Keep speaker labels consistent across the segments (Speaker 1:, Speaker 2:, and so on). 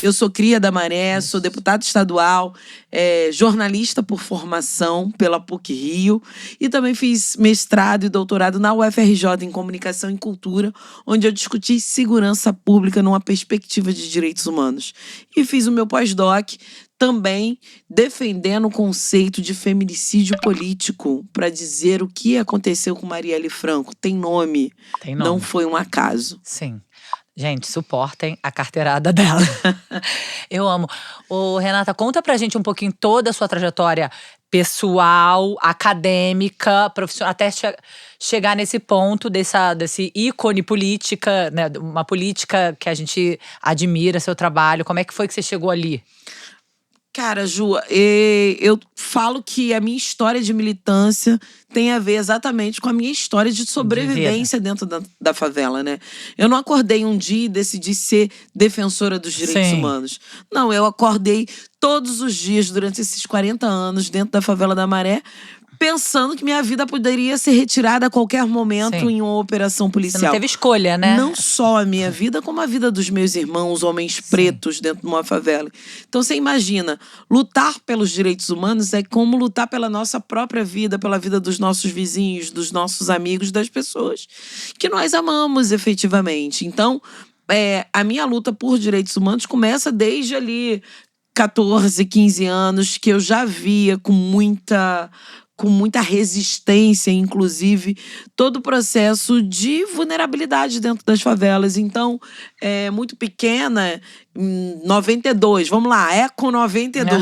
Speaker 1: Eu sou cria da Maré, sou deputada estadual, jornalista por formação pela PUC-Rio e também fiz mestrado e doutorado na UFRJ em Comunicação e Cultura, onde eu discuti segurança pública numa perspectiva de direitos humanos. E fiz o meu pós-doc também defendendo o conceito de feminicídio político para dizer o que aconteceu com Marielle Franco. Tem nome.
Speaker 2: Tem nome.
Speaker 1: Não foi um acaso.
Speaker 2: Sim. Gente, suportem a carteirada dela. Eu amo. Ô, Renata, conta pra gente um pouquinho toda a sua trajetória pessoal, acadêmica, profissional, até chegar nesse ponto desse ícone política, né? Uma política que a gente admira, seu trabalho. Como é que foi que você chegou ali?
Speaker 1: Cara, Ju, eu falo que a minha história de militância tem a ver exatamente com a minha história de sobrevivência dentro da favela, né? Eu não acordei um dia e decidi ser defensora dos direitos humanos. Não, eu acordei todos os dias durante esses 40 anos dentro da favela da Maré, pensando que minha vida poderia ser retirada a qualquer momento em uma operação policial.
Speaker 2: Você não teve escolha, né?
Speaker 1: Não só a minha vida, como a vida dos meus irmãos, homens pretos dentro de uma favela. Então você imagina, lutar pelos direitos humanos é como lutar pela nossa própria vida, pela vida dos nossos vizinhos, dos nossos amigos, das pessoas que nós amamos efetivamente. Então, a minha luta por direitos humanos começa desde ali 14, 15 anos, que eu já via com muita resistência, inclusive, todo o processo de vulnerabilidade dentro das favelas. Então, muito pequena, em 92, vamos lá, Eco 92.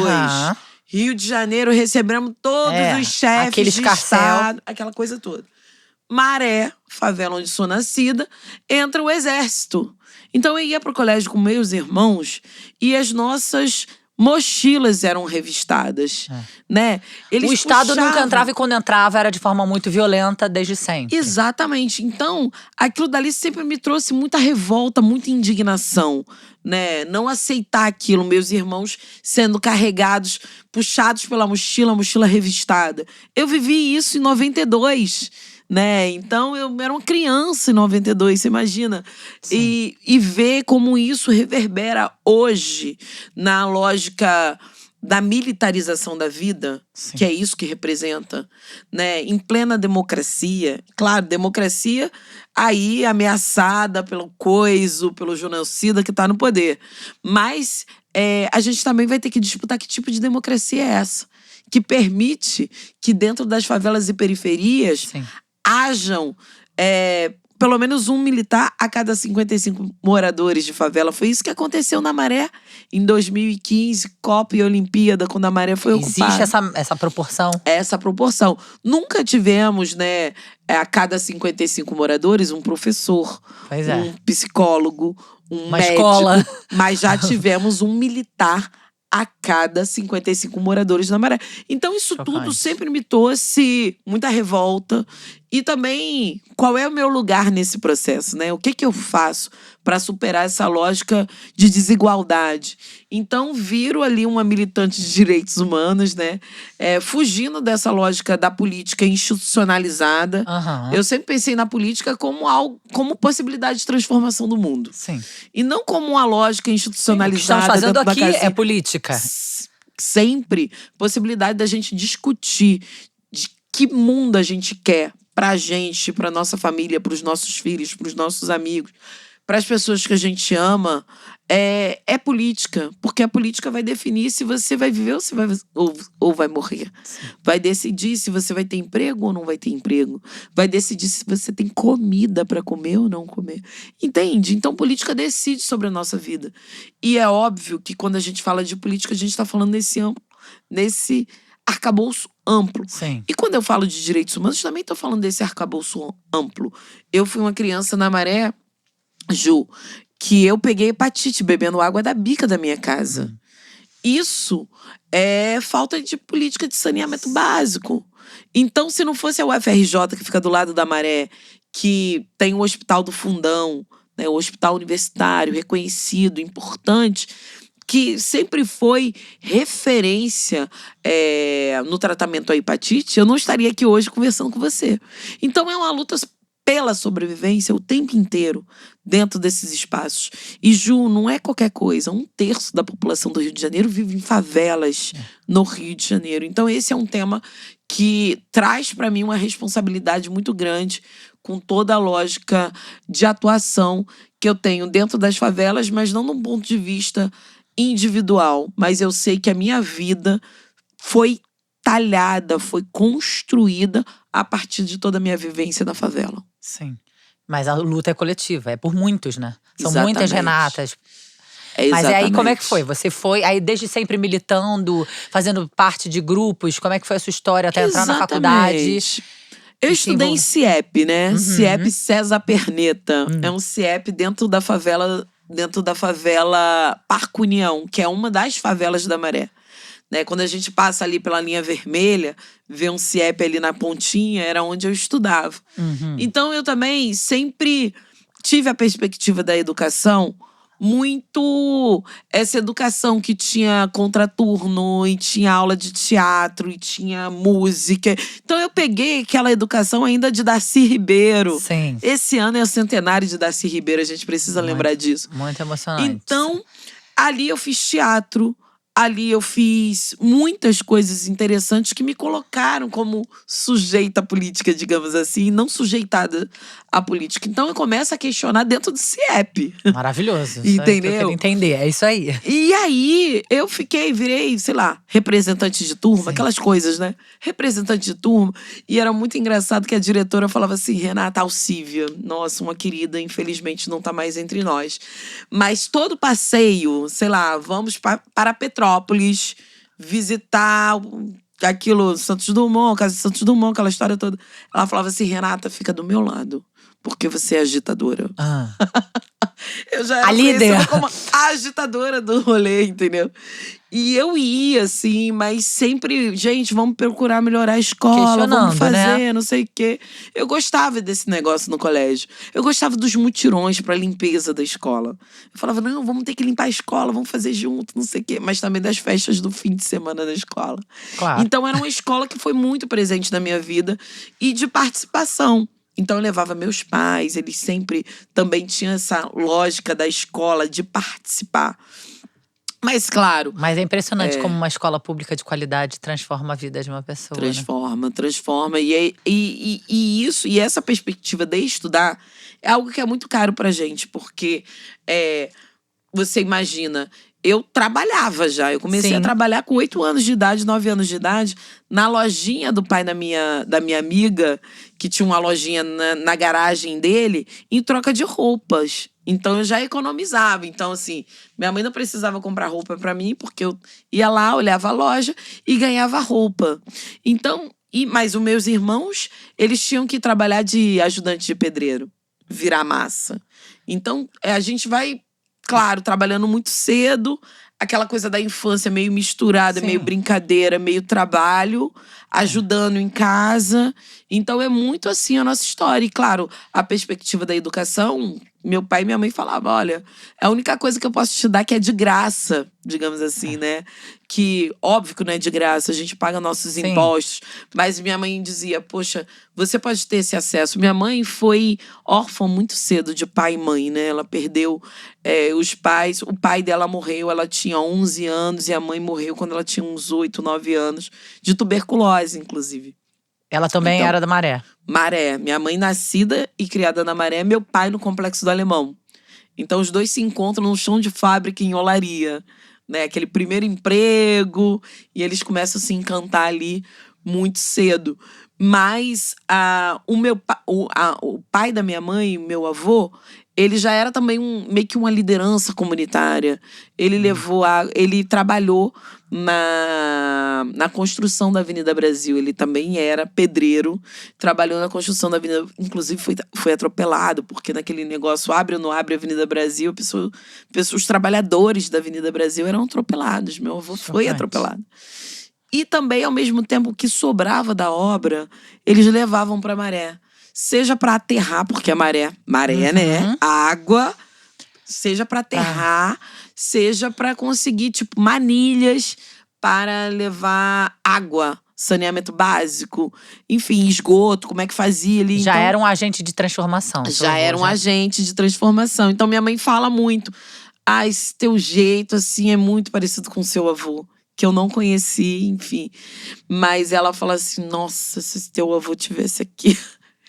Speaker 1: Rio de Janeiro, recebemos todos os chefes de estado, aquela coisa toda. Maré, favela onde sou nascida, entra o exército. Então, eu ia pro colégio com meus irmãos e as nossas mochilas eram revistadas, né? Eles
Speaker 2: o Estado nunca entrava e quando entrava era de forma muito violenta desde sempre.
Speaker 1: Exatamente. Então, aquilo dali sempre me trouxe muita revolta, muita indignação, né? Não aceitar aquilo, meus irmãos sendo carregados, puxados pela mochila, mochila revistada. Eu vivi isso em 92. Né? Então, eu era uma criança em 92, você imagina? E ver como isso reverbera hoje na lógica da militarização da vida, que é isso que representa, né? Em plena democracia. Claro, democracia aí ameaçada pelo coiso, pelo genocida que está no poder. Mas a gente também vai ter que disputar que tipo de democracia é essa, que permite que dentro das favelas e periferias hajam pelo menos um militar a cada 55 moradores de favela. Foi isso que aconteceu na Maré em 2015, Copa e Olimpíada, quando a Maré foi ocupada.
Speaker 2: Existe essa proporção?
Speaker 1: Essa proporção. Nunca tivemos, né, a cada 55 moradores, um professor, um psicólogo, uma médico,
Speaker 2: escola.
Speaker 1: Mas já tivemos um militar a cada 55 moradores da Maré. Então, isso tudo sempre me trouxe muita revolta. E também, qual é o meu lugar nesse processo, né? O que eu faço para superar essa lógica de desigualdade? Então, viro ali uma militante de direitos humanos, né? Fugindo dessa lógica da política institucionalizada. Eu sempre pensei na política como possibilidade de transformação do mundo. E não como uma lógica institucionalizada.
Speaker 2: O que estamos fazendo aqui é política.
Speaker 1: Sempre possibilidade da gente discutir de que mundo a gente quer pra gente, pra nossa família, pros nossos filhos, pros nossos amigos, pras pessoas que a gente ama. É política, porque a política vai definir se você vai viver ou vai morrer. Vai decidir se você vai ter emprego ou não vai ter emprego. Vai decidir se você tem comida pra comer ou não comer. Entende? Então, política decide sobre a nossa vida. E é óbvio que quando a gente fala de política, a gente tá falando nesse arcabouço amplo. E quando eu falo de direitos humanos, eu também tô falando desse arcabouço amplo. Eu fui uma criança na Maré, Ju, que eu peguei hepatite bebendo água da bica da minha casa. Isso é falta de política de saneamento básico. Então, se não fosse a UFRJ, que fica do lado da Maré, que tem o Hospital do Fundão, né, o hospital universitário, reconhecido, importante, que sempre foi referência no tratamento à hepatite, eu não estaria aqui hoje conversando com você. Então, é uma luta pela sobrevivência o tempo inteiro dentro desses espaços. E, Ju, não é qualquer coisa. 1/3 da população do Rio de Janeiro vive em favelas no Rio de Janeiro. Então, esse é um tema que traz para mim uma responsabilidade muito grande com toda a lógica de atuação que eu tenho dentro das favelas, mas não num ponto de vista individual. Mas eu sei que a minha vida foi talhada, foi construída a partir de toda a minha vivência na favela.
Speaker 2: Sim. Mas a luta é coletiva, é por muitos, né? São muitas
Speaker 1: Exatamente.
Speaker 2: Renatas.
Speaker 1: É
Speaker 2: Mas e aí, como é que
Speaker 1: exatamente.
Speaker 2: foi? Você foi aí desde sempre militando, fazendo parte de grupos? Como é que foi a sua história até entrar na faculdade?
Speaker 1: Exatamente. Eu
Speaker 2: E se
Speaker 1: estudei em
Speaker 2: envolver?
Speaker 1: CIEP, né?
Speaker 2: Uhum.
Speaker 1: CIEP César Perneta.
Speaker 2: Hum.
Speaker 1: É um CIEP dentro da favela Parque União, que é uma das favelas da Maré. Né? Quando a gente passa ali pela linha vermelha, vê um CIEP ali na pontinha, era onde eu estudava.
Speaker 2: Uhum.
Speaker 1: Então eu também sempre tive a perspectiva da educação muito essa educação que tinha contraturno e tinha aula de teatro e tinha música. Então eu peguei aquela educação ainda de Darcy Ribeiro.
Speaker 2: Sim.
Speaker 1: Esse ano é o centenário de Darcy Ribeiro, a gente precisa lembrar disso.
Speaker 2: Muito emocionante.
Speaker 1: Então, ali eu fiz teatro, ali eu fiz muitas coisas interessantes que me colocaram como sujeita política, digamos assim, não sujeitada à política. Então eu começo a questionar dentro do CIEP.
Speaker 2: Maravilhoso. Isso aí que eu
Speaker 1: Entendeu?
Speaker 2: queria entender, é isso aí.
Speaker 1: E aí, eu virei, sei lá, representante de turma,
Speaker 2: Sim.
Speaker 1: aquelas coisas, né? Representante de turma. E era muito engraçado que a diretora falava assim: Renata Alcívia, nossa, uma querida, infelizmente não tá mais entre nós. Mas todo passeio, sei lá, vamos para Petrópolis, visitar aquilo, Santos Dumont, Casa de Santos Dumont, aquela história toda. Ela falava assim: Renata, fica do meu lado, porque você é agitadora.
Speaker 2: Ah.
Speaker 1: Eu já era
Speaker 2: A líder.
Speaker 1: conhecida como a agitadora do rolê, entendeu? E eu ia, assim, mas sempre, gente, vamos procurar melhorar a escola, vamos
Speaker 2: Questionando,
Speaker 1: fazer,
Speaker 2: né?
Speaker 1: não sei o quê. Eu gostava desse negócio no colégio. Eu gostava dos mutirões pra limpeza da escola. Eu falava, não, vamos ter que limpar a escola, vamos fazer junto, não sei o quê. Mas também das festas do fim de semana da escola.
Speaker 2: Claro.
Speaker 1: Então era uma escola que foi muito presente na minha vida e de participação. Então eu levava meus pais, eles sempre também tinham essa lógica da escola de participar. Mas claro,
Speaker 2: Mas é impressionante como uma escola pública de qualidade transforma a vida de uma pessoa, né?
Speaker 1: transforma. E essa perspectiva de estudar é algo que é muito caro pra gente, porque você imagina, eu trabalhava já. Eu comecei
Speaker 2: Sim.
Speaker 1: a trabalhar com 8 anos de idade, 9 anos de idade, na lojinha do pai da minha amiga, que tinha uma lojinha na garagem dele, em troca de roupas. Então eu já economizava. Então, assim, minha mãe não precisava comprar roupa pra mim, porque eu ia lá, olhava a loja e ganhava roupa. Então, mas os meus irmãos, eles tinham que trabalhar de ajudante de pedreiro, virar massa. Então, a gente vai, claro, trabalhando muito cedo, aquela coisa da infância meio misturada,
Speaker 2: Sim.
Speaker 1: meio brincadeira, meio trabalho, ajudando em casa. Então é muito assim a nossa história. E claro, a perspectiva da educação, meu pai e minha mãe falavam, olha, a única coisa que eu posso te dar que é de graça, digamos assim, né? Que, óbvio que não é de graça, a gente paga nossos
Speaker 2: Sim.
Speaker 1: impostos. Mas minha mãe dizia, poxa, você pode ter esse acesso. Minha mãe foi órfã muito cedo de pai e mãe, né? Ela perdeu os pais. O pai dela morreu, ela tinha 11 anos. E a mãe morreu quando ela tinha uns 8, 9 anos. De tuberculose, inclusive.
Speaker 2: Ela também
Speaker 1: Então,
Speaker 2: era da Maré.
Speaker 1: Maré. Minha mãe nascida e criada na Maré. Meu pai no Complexo do Alemão. Então, os dois se encontram no chão de fábrica em Olaria. Né? Aquele primeiro emprego. E eles começam a se encantar ali muito cedo. Mas o pai da minha mãe, meu avô, ele já era também meio que uma liderança comunitária. Ele ele trabalhou na construção da Avenida Brasil. Ele também era pedreiro, trabalhou na construção da Avenida. Inclusive foi atropelado, porque naquele negócio abre ou não abre a Avenida Brasil, os trabalhadores da Avenida Brasil eram atropelados. Meu avô foi
Speaker 2: Chocante.
Speaker 1: atropelado. E também, ao mesmo tempo, o que sobrava da obra, eles levavam para Maré. Seja para aterrar, porque a maré, né? Água. Seja para aterrar, seja para conseguir, tipo, manilhas para levar água, saneamento básico, enfim, esgoto, como é que fazia ali.
Speaker 2: Já
Speaker 1: Então,
Speaker 2: era um agente de transformação. seu
Speaker 1: já
Speaker 2: avô,
Speaker 1: era um agente de transformação. Então minha mãe fala muito: "Ah, esse teu jeito assim é muito parecido com o seu avô", que eu não conheci, enfim. Mas ela fala assim: "Nossa, se esse teu avô tivesse aqui".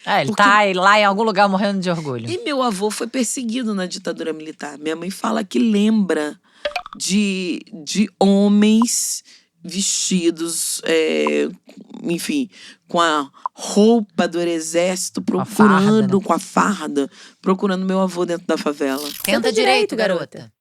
Speaker 2: Ele
Speaker 1: Porque
Speaker 2: tá aí, lá em algum lugar morrendo de orgulho.
Speaker 1: e meu avô foi perseguido na ditadura militar. Minha mãe fala que lembra de homens vestidos, enfim, com a roupa do exército,
Speaker 2: a farda, né?
Speaker 1: com a farda, procurando meu avô dentro da favela.
Speaker 2: Tenta direito, garota.